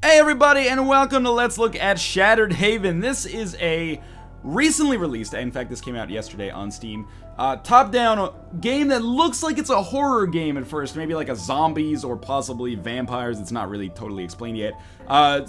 Hey everybody, and welcome to Let's Look at Shattered Haven. This is a recently released, in fact this came out yesterday on Steam, top-down game that looks like it's a horror game at first, maybe like a zombies or possibly vampires. It's not really totally explained yet.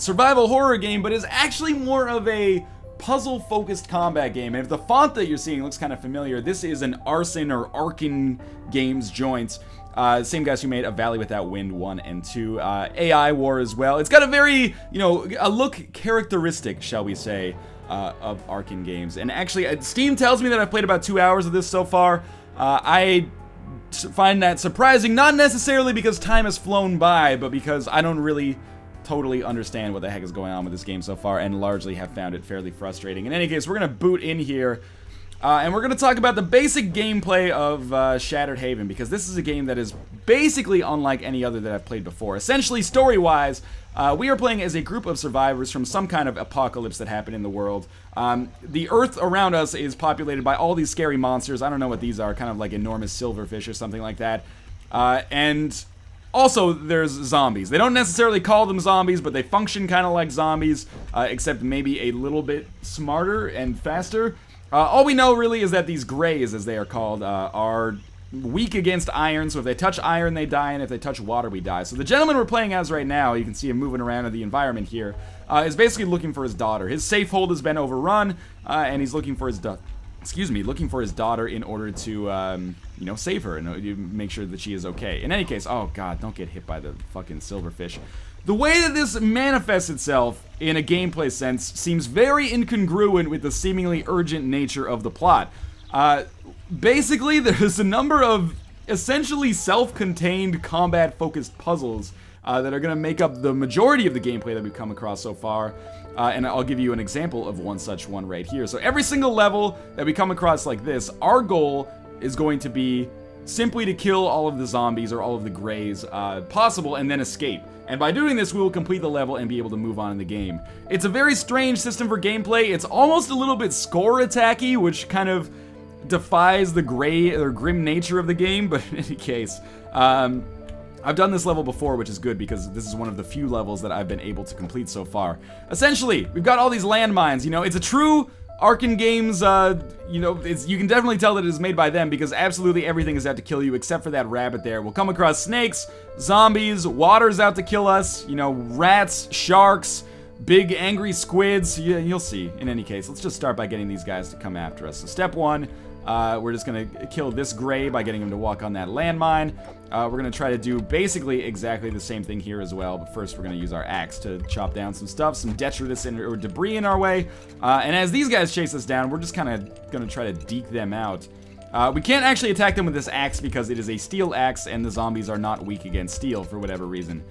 Survival horror game, but is actually more of a puzzle-focused combat game. And if the font that you're seeing looks kind of familiar, this is an Arson or Arkin Games joint. Same guys who made A Valley Without Wind 1 and 2. AI War as well. It's got a very, a look characteristic, shall we say, of Arkin Games. And actually, Steam tells me that I've played about 2 hours of this so far. I find that surprising, not necessarily because time has flown by, but because I don't really totally understand what the heck is going on with this game so far, and largely have found it fairly frustrating. In any case, we're going to boot in here. And we're going to talk about the basic gameplay of Shattered Haven, because this is a game that is basically unlike any other that I've played before. Essentially, story-wise, we are playing as a group of survivors from some kind of apocalypse that happened in the world. The earth around us is populated by all these scary monsters. I don't know what these are, kind of like enormous silverfish or something like that. And also, there's zombies. They don't necessarily call them zombies, but they function kind of like zombies, except maybe a little bit smarter and faster. All we know really is that these greys, as they are called, are weak against iron, so if they touch iron they die, and if they touch water we die. So the gentleman we're playing as right now, you can see him moving around in the environment here, is basically looking for his daughter. His safe hold has been overrun, and he's looking for his looking for his daughter in order to, save her and make sure that she is okay. In any case, oh god, don't get hit by the fucking silverfish. The way that this manifests itself in a gameplay sense seems very incongruent with the seemingly urgent nature of the plot. Basically, there's a number of essentially self-contained combat-focused puzzles that are going to make up the majority of the gameplay that we've come across so far. And I'll give you an example of one such one right here. So every single level that we come across like this, our goal is going to be simply to kill all of the zombies or all of the greys possible and then escape. And by doing this, we will complete the level and be able to move on in the game. It's a very strange system for gameplay. It's almost a little bit score attacky, which kind of defies the gray or grim nature of the game, but in any case, I've done this level before, which is good because this is one of the few levels that I've been able to complete so far. Essentially, we've got all these landmines. It's a true Arkin Games, you can definitely tell that it is made by them because absolutely everything is out to kill you except for that rabbit there. We'll come across snakes, zombies, water's out to kill us, rats, sharks, big angry squids. Yeah, you'll see. In any case, let's just start by getting these guys to come after us. So step one, we're just gonna kill this gray by getting him to walk on that landmine. We're gonna try to do basically exactly the same thing here as well, but first we're gonna use our axe to chop down some stuff, some detritus or debris in our way. And as these guys chase us down, we're just kind of gonna try to deke them out. We can't actually attack them with this axe because it is a steel axe, and the zombies are not weak against steel for whatever reason.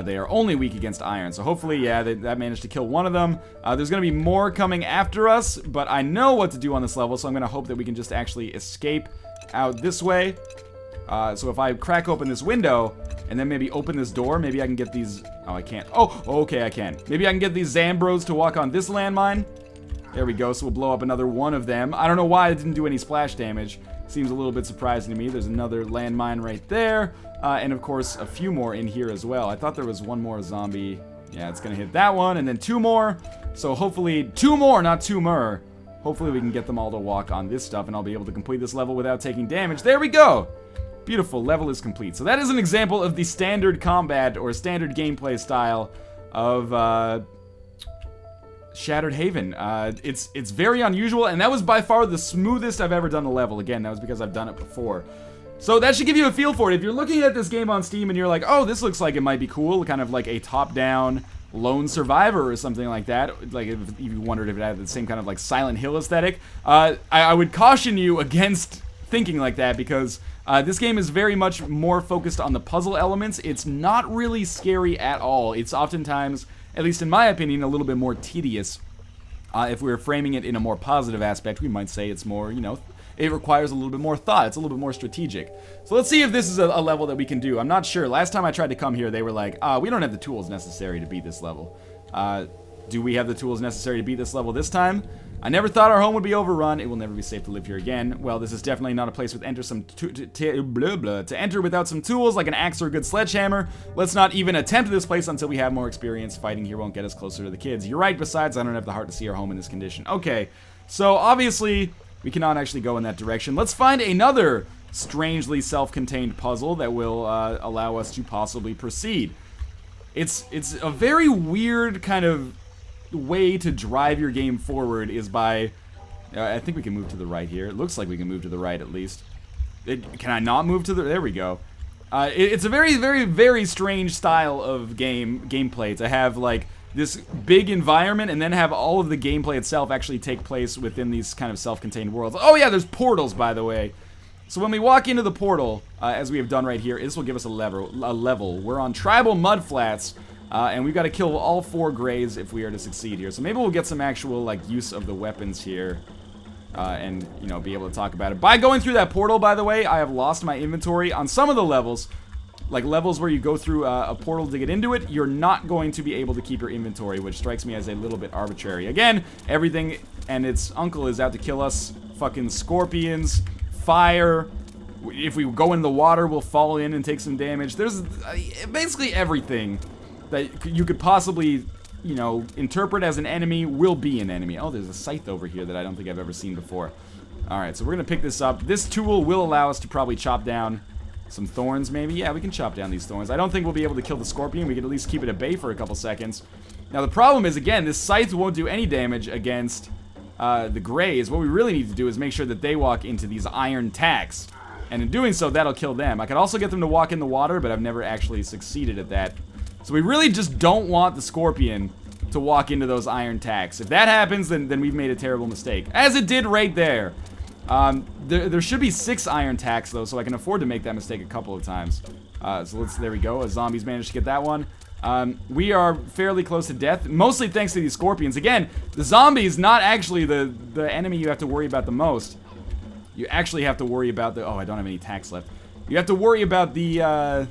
They are only weak against iron, so hopefully, yeah, that managed to kill one of them. There's going to be more coming after us, but I know what to do on this level, so I'm going to hope that we can just actually escape out this way. So if I crack open this window, and then maybe open this door, maybe I can get these... Oh, I can't. Oh, okay, I can. Maybe I can get these Zambros to walk on this landmine. There we go, so we'll blow up another one of them. I don't know why it didn't do any splash damage. Seems a little bit surprising to me. There's another landmine right there. And of course, a few more in here as well. I thought there was one more zombie. Yeah, it's gonna hit that one, and then two more. So hopefully, two more, not two more. Hopefully we can get them all to walk on this stuff, and I'll be able to complete this level without taking damage. There we go! Beautiful, level is complete. So that is an example of the standard combat, or standard gameplay style of, Shattered Haven. It's very unusual, and that was by far the smoothest I've ever done a level. Again, that was because I've done it before. So that should give you a feel for it. If you're looking at this game on Steam and you're like, oh, this looks like it might be cool, kind of like a top-down lone survivor or something like that, like if you wondered if it had the same kind of like Silent Hill aesthetic, I would caution you against thinking like that because this game is very much more focused on the puzzle elements. It's not really scary at all. It's oftentimes, at least in my opinion, a little bit more tedious. If we were framing it in a more positive aspect, we might say it's more, it requires a little bit more thought. It's a little bit more strategic. So let's see if this is a level that we can do. I'm not sure. Last time I tried to come here, they were like, we don't have the tools necessary to beat this level. Do we have the tools necessary to beat this level this time? I never thought our home would be overrun. It will never be safe to live here again. Well, this is definitely not a place to enter without some tools like an axe or a good sledgehammer. Let's not even attempt this place until we have more experience. Fighting here won't get us closer to the kids. You're right, besides, I don't have the heart to see our home in this condition. Okay, so obviously, we cannot actually go in that direction. Let's find another strangely self-contained puzzle that will allow us to possibly proceed. It's a very weird kind of way to drive your game forward is by... I think we can move to the right here. It looks like we can move to the right at least. Can I not move to the... There we go. It's a very, very, very strange style of gameplay to have like this big environment and then have all of the gameplay itself actually take place within these kind of self-contained worlds. Oh yeah, there's portals, by the way. So when we walk into the portal, as we have done right here, this will give us a level. We're on Tribal Mudflats. And we've got to kill all 4 Greys if we are to succeed here. So maybe we'll get some actual, like, use of the weapons here. And, you know, be able to talk about it. By going through that portal, by the way, I have lost my inventory. On some of the levels, like levels where you go through a portal to get into it, you're not going to be able to keep your inventory, which strikes me as a little bit arbitrary. Again, everything and its uncle is out to kill us. Fucking scorpions, fire. If we go in the water, we'll fall in and take some damage. There's basically everything that you could possibly, you know, interpret as an enemy will be an enemy. Oh, there's a scythe over here that I don't think I've ever seen before. Alright, so we're going to pick this up. This tool will allow us to probably chop down some thorns, maybe. Yeah, we can chop down these thorns. I don't think we'll be able to kill the scorpion. We can at least keep it at bay for a couple seconds. Now, the problem is, again, this scythe won't do any damage against the Greys. What we really need to do is make sure that they walk into these iron tacks. And in doing so, that'll kill them. I could also get them to walk in the water, but I've never actually succeeded at that. So we really just don't want the scorpion to walk into those iron tacks. If that happens, then we've made a terrible mistake. As it did right there. There should be 6 iron tacks, though, so I can afford to make that mistake a couple of times. So there we go. Zombies managed to get that one. We are fairly close to death, mostly thanks to these scorpions. Again, the zombies, not actually the enemy you have to worry about the most. You actually have to worry about the... Oh, I don't have any tacks left. You have to worry about the...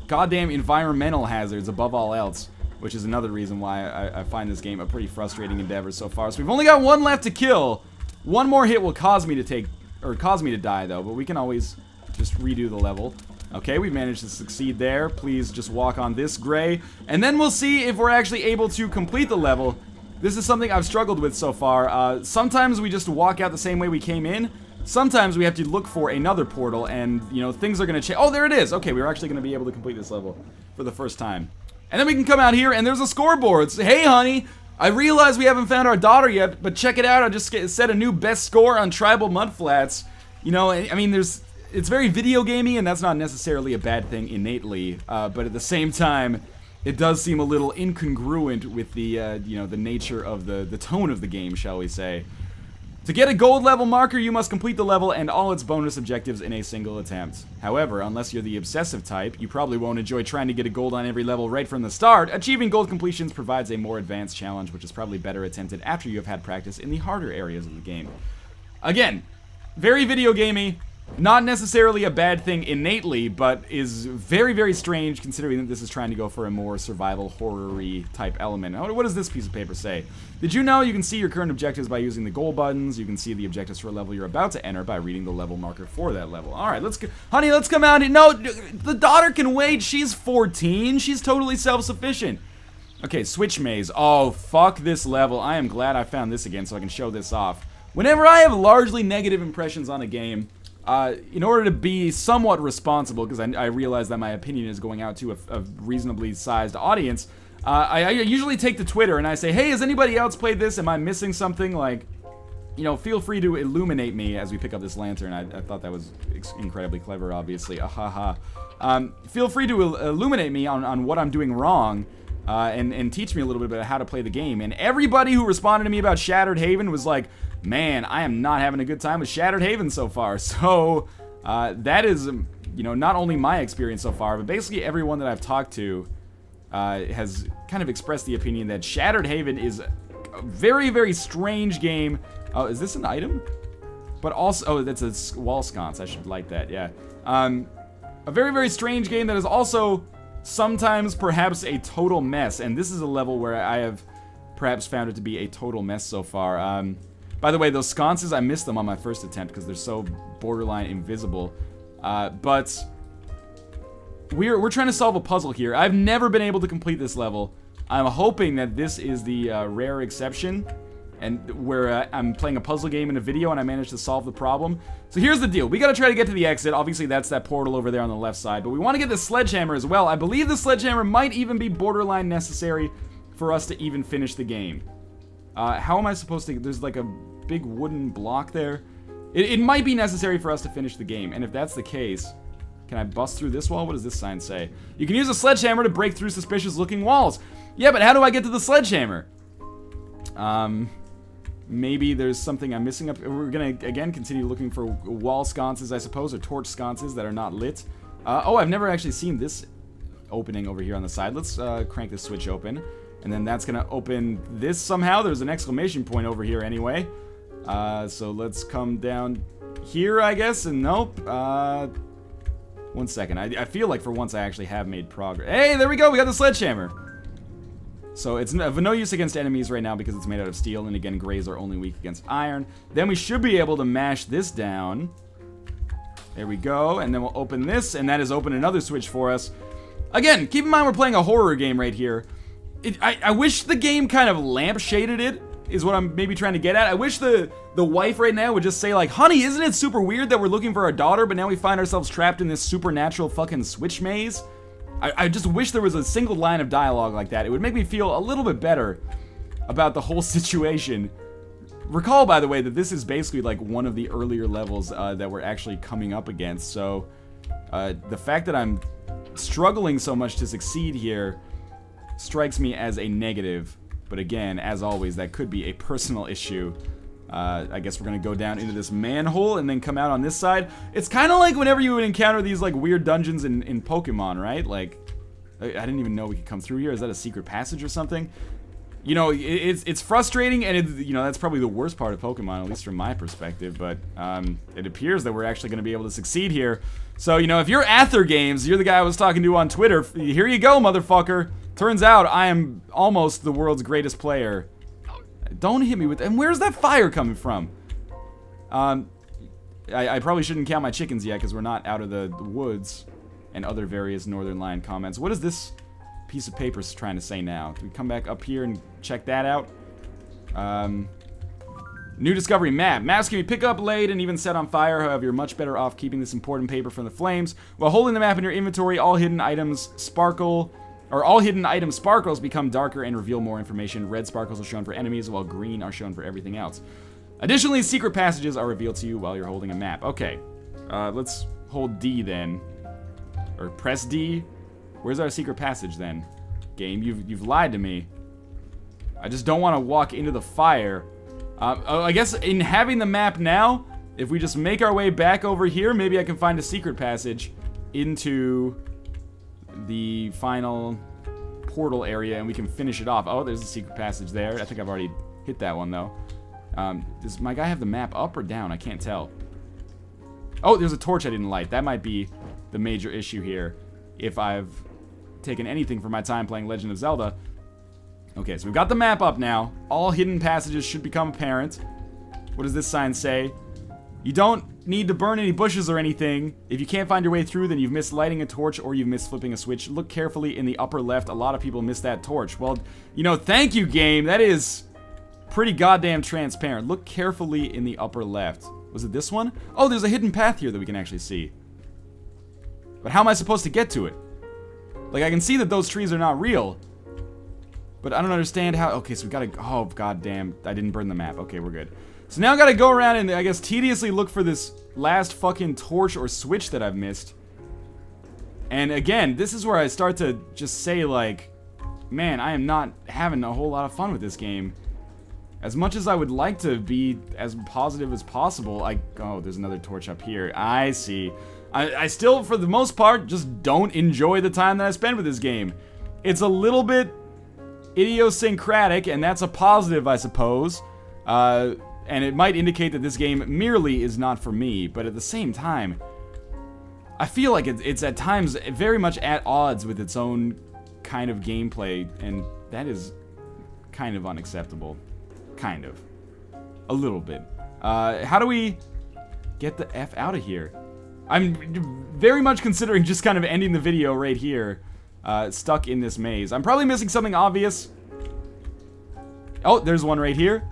goddamn environmental hazards above all else, which is another reason why I find this game a pretty frustrating endeavor so far. So we've only got 1 left to kill. 1 more hit will cause me to die though, but we can always just redo the level. Okay, we've managed to succeed there. Please just walk on this Grey, and then we'll see if we're actually able to complete the level. This is something I've struggled with so far. Sometimes we just walk out the same way we came in. Sometimes we have to look for another portal, and, you know, things are going to change. Oh, there it is. Okay, we're actually going to be able to complete this level for the first time. And then we can come out here, and there's a scoreboard. It's, hey, honey, I realize we haven't found our daughter yet, but check it out. I just set a new best score on Tribal Mudflats. You know, I mean, it's very video gamey, and that's not necessarily a bad thing innately. But at the same time, it does seem a little incongruent with the, you know, the nature of the tone of the game, shall we say. To get a gold level marker, you must complete the level and all its bonus objectives in a single attempt. However, unless you're the obsessive type, you probably won't enjoy trying to get a gold on every level right from the start. Achieving gold completions provides a more advanced challenge, which is probably better attempted after you have had practice in the harder areas of the game. Again, very video gamey. Not necessarily a bad thing innately, but is very, very strange considering that this is trying to go for a more survival horror-y type element. What does this piece of paper say? Did you know you can see your current objectives by using the goal buttons? You can see the objectives for a level you're about to enter by reading the level marker for that level. Alright, let's go. Honey, let's come out. No, the daughter can wait. She's 14. She's totally self-sufficient. Okay, switch maze. Oh, fuck this level. I am glad I found this again so I can show this off. Whenever I have largely negative impressions on a game, in order to be somewhat responsible, because I realize that my opinion is going out to a reasonably sized audience, I usually take to Twitter and I say, hey, has anybody else played this? Am I missing something? Like, you know, feel free to illuminate me as we pick up this lantern. I thought that was incredibly clever, obviously. Ahaha. Feel free to illuminate me on what I'm doing wrong, and teach me a little bit about how to play the game. And everybody who responded to me about Shattered Haven was like, man, I am not having a good time with Shattered Haven so far. So, that is, you know, not only my experience so far, but basically everyone that I've talked to has kind of expressed the opinion that Shattered Haven is a very, very strange game. Oh, is this an item? But also, oh, that's a wall sconce. I should light that, yeah. A very, very strange game that is also sometimes perhaps a total mess. And this is a level where I have perhaps found it to be a total mess so far. By the way, those sconces, I missed them on my first attempt because they're so borderline invisible. But we're trying to solve a puzzle here. I've never been able to complete this level. I'm hoping that this is the rare exception, and where I'm playing a puzzle game in a video and I managed to solve the problem. So here's the deal. We gotta try to get to the exit. Obviously, that's that portal over there on the left side. But we want to get the sledgehammer as well. I believe the sledgehammer might even be borderline necessary for us to even finish the game. How am I supposed to... There's like a big wooden block there. It might be necessary for us to finish the game. And if that's the case... Can I bust through this wall? What does this sign say? You can use a sledgehammer to break through suspicious-looking walls. Yeah, but how do I get to the sledgehammer? Maybe there's something I'm missing up. We're gonna, again, continue looking for wall sconces, I suppose, or torch sconces that are not lit. Oh, I've never actually seen this opening over here on the side. Let's crank this switch open. And then that's gonna open this somehow. There's an exclamation point over here anyway. So let's come down here, I guess, and nope. 1 second. I feel like for once I actually have made progress. Hey, there we go. We got the sledgehammer. So it's of no use against enemies right now because it's made out of steel, and again, grays are only weak against iron. Then we should be able to mash this down. There we go, and then we'll open this, and that has opened another switch for us. Again, keep in mind we're playing a horror game right here. I wish the game kind of lampshaded it, is what I'm maybe trying to get at. I wish the wife right now would just say like, honey, isn't it super weird that we're looking for our daughter, but now we find ourselves trapped in this supernatural fucking switch maze? I just wish there was a single line of dialogue like that. It would make me feel a little bit better about the whole situation. Recall, by the way, that this is basically like one of the earlier levels that we're actually coming up against. So the fact that I'm struggling so much to succeed here strikes me as a negative. But again, as always, that could be a personal issue. I guess we're gonna go down into this manhole and then come out on this side. It's kind of like whenever you would encounter these like weird dungeons in Pokemon, right? Like, I didn't even know we could come through here. Is that a secret passage or something? You know, it's frustrating, and you know, that's probably the worst part of Pokemon, at least from my perspective. But it appears that we're actually gonna be able to succeed here. So you know, if you're Ather Games, you're the guy I was talking to on Twitter. Here you go, motherfucker. Turns out I am almost the world's greatest player. Don't hit me with... And where's that fire coming from? I probably shouldn't count my chickens yet because we're not out of the woods and other various Northernlion comments. What is this piece of paper trying to say now? Can we come back up here and check that out? New discovery map. Maps can be picked up, laid, and even set on fire. However, you're much better off keeping this important paper from the flames. While holding the map in your inventory, all hidden items sparkle... Or all hidden item sparkles become darker and reveal more information. Red sparkles are shown for enemies, while green are shown for everything else. Additionally, secret passages are revealed to you while you're holding a map. Okay, let's hold D then. Or press D. Where's our secret passage then? Game, you've lied to me. I just don't want to walk into the fire. I guess in having the map now, if we just make our way back over here, maybe I can find a secret passage into... the final portal area, and we can finish it off. Oh, there's a secret passage there. I think I've already hit that one, though. Does my guy have the map up or down? I can't tell. Oh, there's a torch I didn't light. That might be the major issue here, if I've taken anything from my time playing Legend of Zelda. Okay, so we've got the map up now. All hidden passages should become apparent. What does this sign say? You don't need to burn any bushes or anything. If you can't find your way through, then you've missed lighting a torch or you've missed flipping a switch. Look carefully in the upper left. A lot of people miss that torch. Well, you know, thank you, game. That is pretty goddamn transparent. Look carefully in the upper left. Was it this one? Oh, there's a hidden path here that we can actually see. But how am I supposed to get to it? Like, I can see that those trees are not real. But I don't understand how... Okay, so we gotta... Oh, goddamn. I didn't burn the map. Okay, we're good. So now I gotta go around and, I guess, tediously look for this last fucking torch or switch that I've missed. And again, this is where I start to just say, like, man, I am not having a whole lot of fun with this game. As much as I would like to be as positive as possible, oh, there's another torch up here. I see. I still, for the most part, just don't enjoy the time that I spend with this game. It's a little bit idiosyncratic, and that's a positive, I suppose. And it might indicate that this game merely is not for me, but at the same time, I feel like it's at times very much at odds with its own kind of gameplay, and that is kind of unacceptable. Kind of. A little bit. How do we get the F out of here? I'm very much considering just kind of ending the video right here, stuck in this maze. I'm probably missing something obvious. Oh, there's one right here.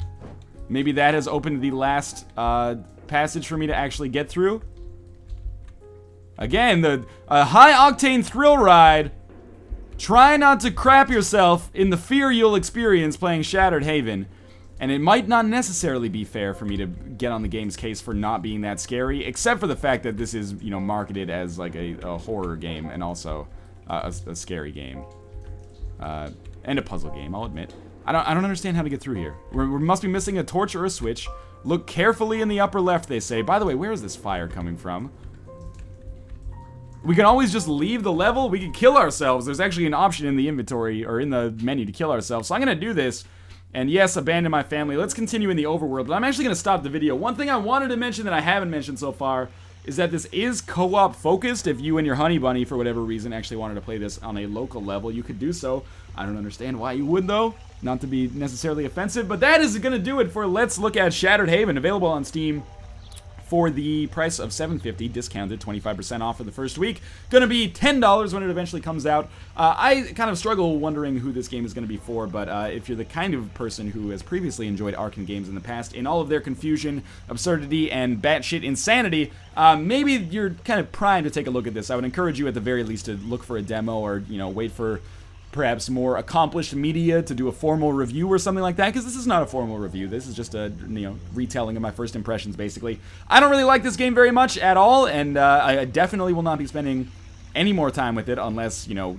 Maybe that has opened the last passage for me to actually get through. Again, the high-octane thrill ride. Try not to crap yourself in the fear you'll experience playing Shattered Haven. And it might not necessarily be fair for me to get on the game's case for not being that scary, except for the fact that this is, you know, marketed as like a horror game and also a scary game. And a puzzle game, I'll admit. I don't understand how to get through here. We must be missing a torch or a switch. Look carefully in the upper left, they say. By the way, where is this fire coming from? We can always just leave the level. We can kill ourselves. There's actually an option in the inventory or in the menu to kill ourselves. So I'm going to do this. And yes, abandon my family. Let's continue in the overworld, but I'm actually going to stop the video. One thing I wanted to mention that I haven't mentioned so far is that this is co-op focused. If you and your honey bunny, for whatever reason, actually wanted to play this on a local level, you could do so. I don't understand why you would, though. Not to be necessarily offensive, but that is going to do it for Let's Look at Shattered Haven, available on Steam for the price of $7.50, discounted 25% off for the first week. Gonna be $10 when it eventually comes out. I kind of struggle wondering who this game is gonna be for, but if you're the kind of person who has previously enjoyed Arkham games in the past, in all of their confusion, absurdity, and batshit insanity, maybe you're kind of primed to take a look at this. I would encourage you at the very least to look for a demo or, you know, wait for perhaps more accomplished media to do a formal review or something like that, because this is not a formal review. This is just a, you know, retelling of my first impressions, basically. I don't really like this game very much at all, and I definitely will not be spending any more time with it unless, you know,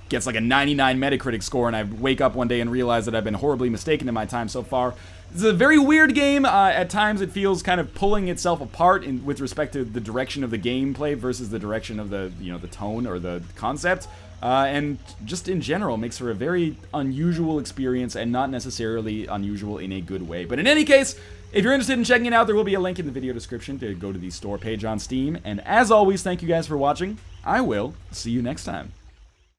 gets like a 99 Metacritic score and I wake up one day and realize that I've been horribly mistaken in my time so far. It's a very weird game. At times it feels kind of pulling itself apart with respect to the direction of the gameplay versus the direction of the, you know, the tone or the concept. And just in general makes for a very unusual experience and not necessarily unusual in a good way. But in any case, if you're interested in checking it out, there will be a link in the video description to go to the store page on Steam. And as always, thank you guys for watching. I will see you next time.